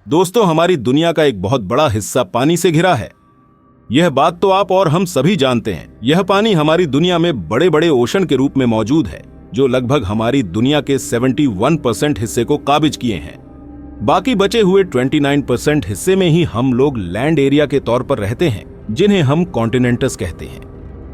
दोस्तों, हमारी दुनिया का एक बहुत बड़ा हिस्सा पानी से घिरा है। यह बात तो आप और हम सभी जानते हैं। यह पानी हमारी दुनिया में बड़े बड़े ओशन के रूप में मौजूद है, जो लगभग हमारी दुनिया के 71% हिस्से को काबिज किए हैं। बाकी बचे हुए 29% हिस्से में ही हम लोग लैंड एरिया के तौर पर रहते हैं, जिन्हें हम कॉन्टिनेंट्स कहते हैं।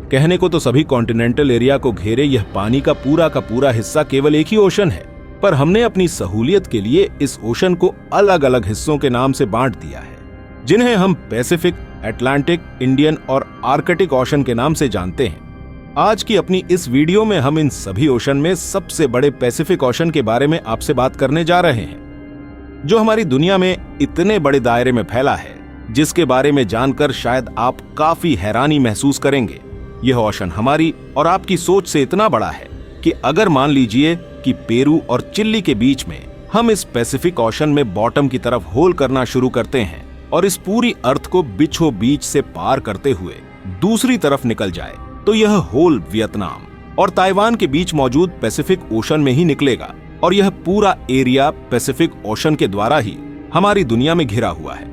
कहने को तो सभी कॉन्टिनेंटल एरिया को घेरे यह पानी का पूरा हिस्सा केवल एक ही ओशन है, पर हमने अपनी सहूलियत के लिए इस ओशन को अलग अलग हिस्सों के नाम से बांट दिया है, जिन्हें हम पैसिफिक, अटलांटिक, इंडियन और आर्कटिक ओशन के नाम से जानते हैं। आज की अपनी इस वीडियो में हम इन सभी ओशन में सबसे बड़े पैसिफिक ओशन के बारे में आपसे बात करने जा रहे हैं, जो हमारी दुनिया में इतने बड़े दायरे में फैला है, जिसके बारे में जानकर शायद आप काफी हैरानी महसूस करेंगे। यह ओशन हमारी और आपकी सोच से इतना बड़ा है कि अगर मान लीजिए कि पेरू और चिली के बीच में हम इस पैसिफिक ओशन में बॉटम की तरफ होल करना शुरू करते हैं और इस पूरी अर्थ को बीचों बीच से पार करते हुए दूसरी तरफ निकल जाए, तो यह होल वियतनाम और ताइवान के बीच मौजूद पैसिफिक ओशन में ही निकलेगा और यह पूरा एरिया पैसिफिक ओशन के द्वारा ही हमारी दुनिया में घिरा हुआ है।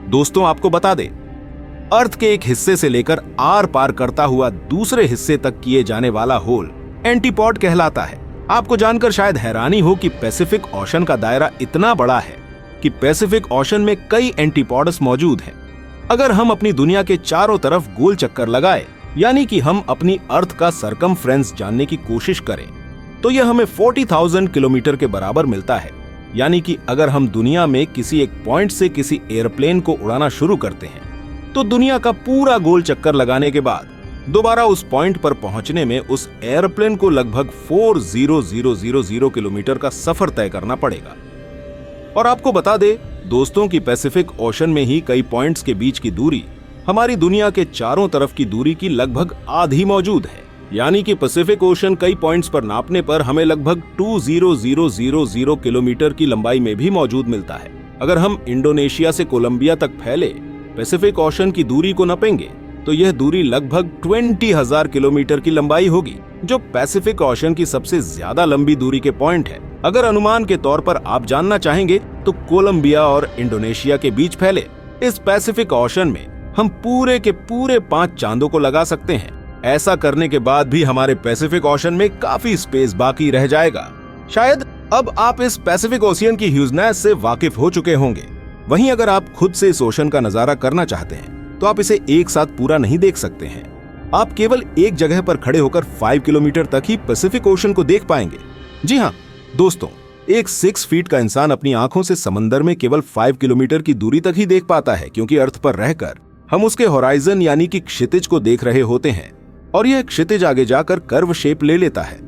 दोस्तों, आपको बता दें, अर्थ के एक हिस्से से लेकर आर पार करता हुआ दूसरे हिस्से तक किए जाने वाला होल एंटीपॉड कहलाता है। आपको जानकर शायद हैरानी हो कि पैसिफिक ओशन का दायरा इतना बड़ा है कि पैसिफिक ओशन में कई एंटीपॉड्स मौजूद हैं। अगर हम अपनी दुनिया के चारों तरफ गोल चक्कर लगाए, यानी कि हम अपनी अर्थ का सरकमफ्रेंस जानने की कोशिश करें, तो यह हमें 40,000 किलोमीटर के बराबर मिलता है। यानी कि अगर हम दुनिया में किसी एक पॉइंट से किसी एयरप्लेन को उड़ाना शुरू करते हैं, तो दुनिया का पूरा गोल चक्कर लगाने के बाद दोबारा उस पॉइंट पर पहुंचने में उस एयरप्लेन को लगभग 40,000 किलोमीटर का सफर तय करना पड़ेगा। और आपको बता दे दोस्तों कि पैसिफिक ओशन में ही कई पॉइंट्स के बीच की दूरी हमारी दुनिया के चारों तरफ की दूरी की लगभग आधी मौजूद है। यानी कि पैसिफिक ओशन कई पॉइंट्स पर नापने पर हमें लगभग 20,000 किलोमीटर की लंबाई में भी मौजूद मिलता है। अगर हम इंडोनेशिया से कोलंबिया तक फैले पैसिफिक ओशन की दूरी को नापेंगे, तो यह दूरी लगभग 20,000 किलोमीटर की लंबाई होगी, जो पैसिफिक ओशन की सबसे ज्यादा लंबी दूरी के पॉइंट है। अगर अनुमान के तौर पर आप जानना चाहेंगे, तो कोलंबिया और इंडोनेशिया के बीच फैले इस पैसिफिक ओशन में हम पूरे के पूरे 5 चांदों को लगा सकते हैं। ऐसा करने के बाद भी हमारे पैसिफिक ओशन में काफी स्पेस बाकी रह जाएगा। शायद अब आप इस पैसिफिक ओशियन की ह्यूजनेस से वाकिफ हो चुके होंगे। वहीं अगर आप खुद से इस ओशन का नजारा करना चाहते हैं, तो आप इसे एक साथ पूरा नहीं देख सकते हैं। आप केवल एक जगह पर खड़े होकर 5 किलोमीटर तक ही पैसिफिक ओशन को देख पाएंगे। जी हाँ दोस्तों, एक 6 फीट का इंसान अपनी आंखों से समंदर में केवल 5 किलोमीटर की दूरी तक ही देख पाता है, क्योंकि अर्थ पर रहकर हम उसके होराइजन यानी कि क्षितिज को देख रहे होते हैं और यह क्षितिज आगे जाकर कर्व शेप ले लेता है।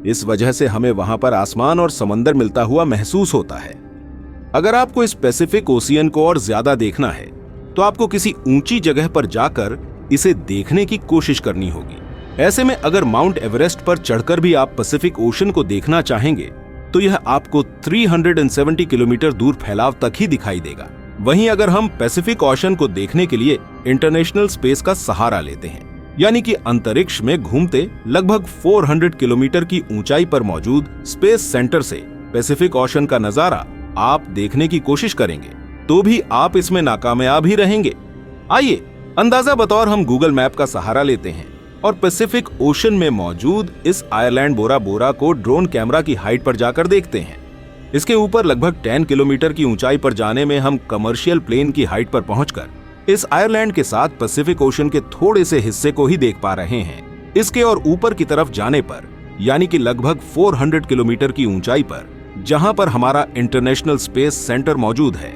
इस वजह से हमें वहां पर आसमान और समंदर मिलता हुआ महसूस होता है। अगर आपको इस पैसिफिक ओशियन को और ज्यादा देखना है, तो आपको किसी ऊंची जगह पर जाकर इसे देखने की कोशिश करनी होगी। ऐसे में अगर माउंट एवरेस्ट पर चढ़कर भी आप पैसिफिक ओशन को देखना चाहेंगे, तो यह आपको 370 किलोमीटर दूर फैलाव तक ही दिखाई देगा। वहीं अगर हम पैसिफिक ओशन को देखने के लिए इंटरनेशनल स्पेस का सहारा लेते हैं, यानी कि अंतरिक्ष में घूमते लगभग 400 किलोमीटर की ऊंचाई पर मौजूद स्पेस सेंटर से पैसिफिक ओशन का नजारा आप देखने की कोशिश करेंगे, तो भी आप इसमें नाकामयाब ही रहेंगे। आइए अंदाजा बतौर हम गूगल मैप का सहारा लेते हैं और पैसिफिक ओशन में मौजूद इस आयरलैंड बोरा बोरा को ड्रोन कैमरा की हाइट पर जाकर देखते हैं। इसके ऊपर लगभग 10 किलोमीटर की ऊंचाई पर जाने में हम कमर्शियल प्लेन की हाइट पर पहुंचकर इस आयरलैंड के साथ पैसिफिक ओशन के थोड़े से हिस्से को ही देख पा रहे हैं। इसके और ऊपर की तरफ जाने पर, यानी कि लगभग 400 किलोमीटर की ऊंचाई पर, जहां पर हमारा इंटरनेशनल स्पेस सेंटर मौजूद है,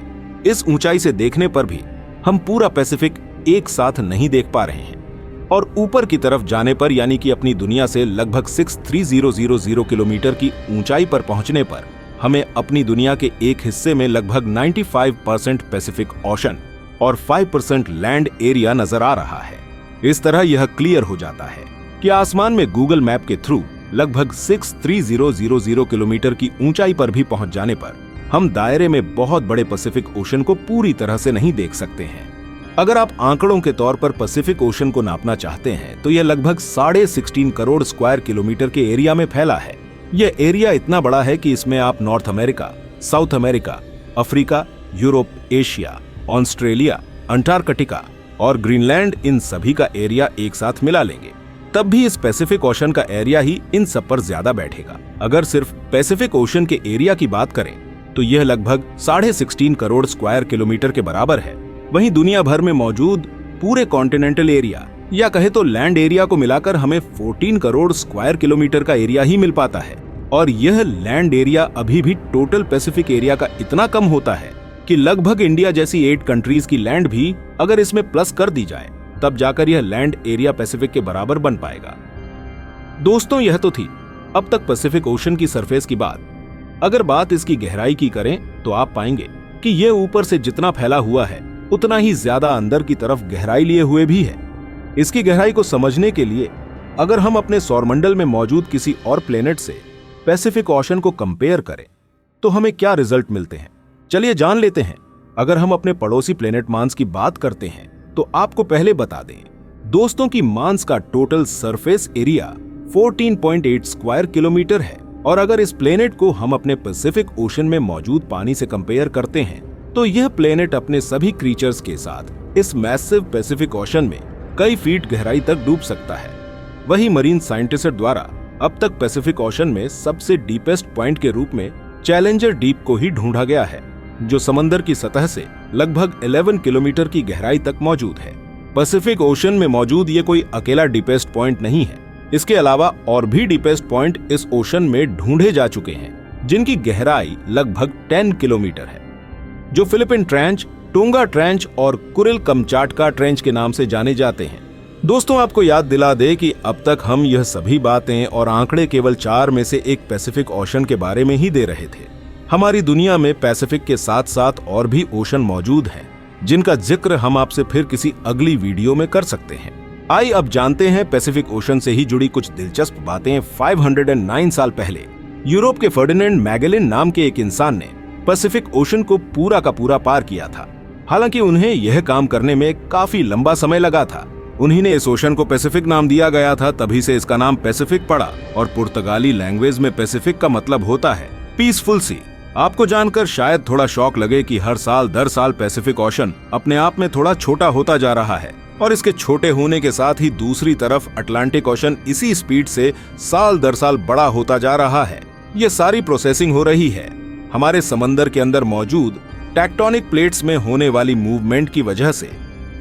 इस ऊंचाई से देखने पर भी हम पूरा पैसिफिक एक साथ नहीं देख पा रहे हैं। और ऊपर की तरफ जाने पर, यानी कि अपनी दुनिया से लगभग 63,000 किलोमीटर की ऊंचाई पर पहुंचने पर, हमें अपनी दुनिया के एक हिस्से में लगभग 95% पैसिफिक ओशन और 5% लैंड एरिया नजर आ रहा है। इस तरह यह क्लियर हो जाता है कि आसमान में गूगल मैप के थ्रू लगभग 63,000 किलोमीटर की ऊंचाई पर भी पहुंच जाने पर हम दायरे में बहुत बड़े पैसिफिक ओशन को पूरी तरह से नहीं देख सकते हैं। अगर आप आंकड़ों के तौर पर पैसिफिक ओशन को नापना चाहते हैं, तो यह लगभग 16.5 करोड़ स्क्वायर किलोमीटर के एरिया में फैला है। यह एरिया इतना बड़ा है कि इसमें आप north America, south America, Africa, Europe, Asia, Australia, Antarctica और ग्रीनलैंड, इन सभी का एरिया एक साथ मिला लेंगे तब भी इस पैसिफिक ओशन का एरिया ही इन सब पर ज्यादा बैठेगा। अगर सिर्फ पैसिफिक ओशन के एरिया की बात करें तो यह लगभग 16.5 करोड़ स्क्वायर किलोमीटर के बराबर है। वहीं दुनिया भर में मौजूद पूरे कॉन्टिनेंटल एरिया या कहे तो लैंड एरिया को मिलाकर हमें 14 करोड़ स्क्वायर किलोमीटर का एरिया ही मिल पाता है। और यह लैंड एरिया अभी भी टोटल पैसिफिक एरिया का इतना कम होता है कि लगभग इंडिया जैसी 8 कंट्रीज की लैंड भी अगर इसमें प्लस कर दी जाए तब जाकर यह लैंड एरिया पैसिफिक के बराबर बन पाएगा। दोस्तों, यह तो थी अब तक पैसिफिक ओशन की सरफेस की बात। अगर बात इसकी गहराई की करें तो आप पाएंगे कि यह ऊपर से जितना फैला हुआ है उतना ही ज्यादा अंदर की तरफ गहराई लिए हुए भी है। इसकी गहराई को समझने के लिए अगर हम अपने सौरमंडल में मौजूद किसी और प्लेनेट से पैसिफिक ओशन को कंपेयर करें तो हमें क्या रिजल्ट मिलते हैं, चलिए जान लेते हैं। अगर हम अपने पड़ोसी प्लेनेट मार्स की बात करते हैं तो आपको पहले बता दें दोस्तों कि मार्स का total surface area 14.8 square kilometre है। और अगर इस प्लेनेट को हम अपने पैसिफिक ओशन में मौजूद पानी से कंपेयर करते हैं तो यह प्लेनेट अपने सभी क्रीचर्स के साथ इस मैसिव पैसिफिक ओशन में कई फीट गहराई तक डूब सकता है। वही मरीन साइंटिस्ट द्वारा अब तक पैसिफिक ओशन में सबसे डीपेस्ट पॉइंट के रूप में चैलेंजर डीप को ही ढूंढा गया है, जो समंदर की सतह से लगभग 11 किलोमीटर की गहराई तक मौजूद है। पैसिफिक ओशन में मौजूद ये कोई अकेला डीपेस्ट पॉइंट नहीं है, इसके अलावा और भी डीपेस्ट पॉइंट इस ओशन में ढूंढे जा चुके हैं जिनकी गहराई लगभग 10 किलोमीटर है, जो फिलिपिन ट्रेंच, टोंगा ट्रेंच और कुरिल कमचाटका ट्रेंच के नाम से जाने जाते हैं। दोस्तों, आपको याद दिला दे कि अब तक हम यह सभी बातें और आंकड़े केवल 4 में से एक पैसिफिक ओशन के बारे में ही दे रहे थे। हमारी दुनिया में पैसिफिक के साथ साथ और भी ओशन मौजूद हैं जिनका जिक्र हम आपसे फिर किसी अगली वीडियो में कर सकते हैं। आइए अब जानते हैं पैसिफिक ओशन से ही जुड़ी कुछ दिलचस्प बातें। 509 साल पहले यूरोप के फर्डिनेंड मैगेलन नाम के एक इंसान ने पैसिफिक ओशन को पूरा का पूरा पार किया था। हालांकि उन्हें यह काम करने में काफी लंबा समय लगा था। उन्हीं ने इस ओशन को पैसिफिक नाम दिया गया था, तभी से इसका नाम पैसिफिक पड़ा। और पुर्तगाली लैंग्वेज में पैसिफिक का मतलब होता है पीसफुल सी। आपको जानकर शायद थोड़ा शौक लगे कि हर साल दर साल पैसिफिक ओशन अपने आप में थोड़ा छोटा होता जा रहा है और इसके छोटे होने के साथ ही दूसरी तरफ अटलांटिक ओशन इसी स्पीड से साल दर साल बड़ा होता जा रहा है। ये सारी प्रोसेसिंग हो रही है हमारे समंदर के अंदर मौजूद टेक्टोनिक प्लेट्स में होने वाली मूवमेंट की वजह से।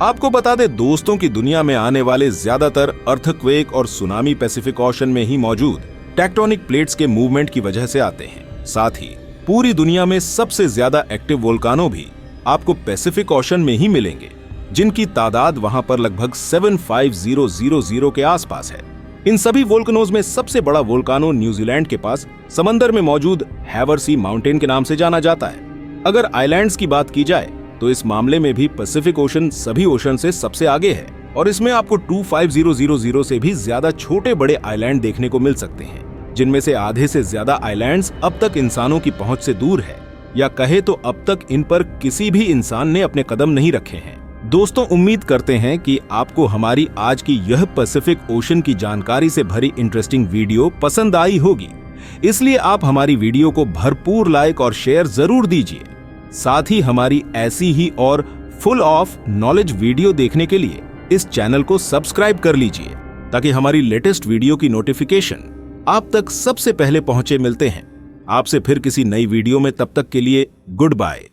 आपको बता दें दोस्तों की दुनिया में आने वाले ज्यादातर अर्थक्वेक और सुनामी पैसिफिक ओशन में ही मौजूद टेक्टोनिक प्लेट्स के मूवमेंट की वजह से आते हैं। साथ ही पूरी दुनिया में सबसे ज्यादा एक्टिव वोल्कानो भी आपको पैसिफिक ओशन में ही मिलेंगे, जिनकी तादाद वहां पर लगभग 75000 के आसपास है। इन सभी वोल्कनोज में सबसे बड़ा वोल्कानो न्यूजीलैंड के पास समंदर में मौजूद हैवरसी माउंटेन के नाम से जाना जाता है। अगर आइलैंड्स की बात की जाए तो इस मामले में भी पैसिफिक ओशन सभी ओशन से सबसे आगे है और इसमें आपको 25000 से भी ज्यादा छोटे बड़े आइलैंड देखने को मिल सकते हैं, जिनमें से आधे से ज्यादा आइलैंड्स अब तक इंसानों की पहुंच से दूर है, या कहे तो अब तक इन पर किसी भी इंसान ने अपने कदम नहीं रखे हैं। दोस्तों, उम्मीद करते हैं कि आपको हमारी आज की यह पैसिफिक ओशन की जानकारी से भरी इंटरेस्टिंग वीडियो पसंद आई होगी। इसलिए आप हमारी वीडियो को भरपूर लाइक और शेयर जरूर दीजिए। साथ ही हमारी ऐसी ही और फुल ऑफ नॉलेज वीडियो देखने के लिए इस चैनल को सब्सक्राइब कर लीजिए, ताकि हमारी लेटेस्ट वीडियो की नोटिफिकेशन आप तक सबसे पहले पहुंचे। मिलते हैं आपसे फिर किसी नई वीडियो में, तब तक के लिए गुड बाय।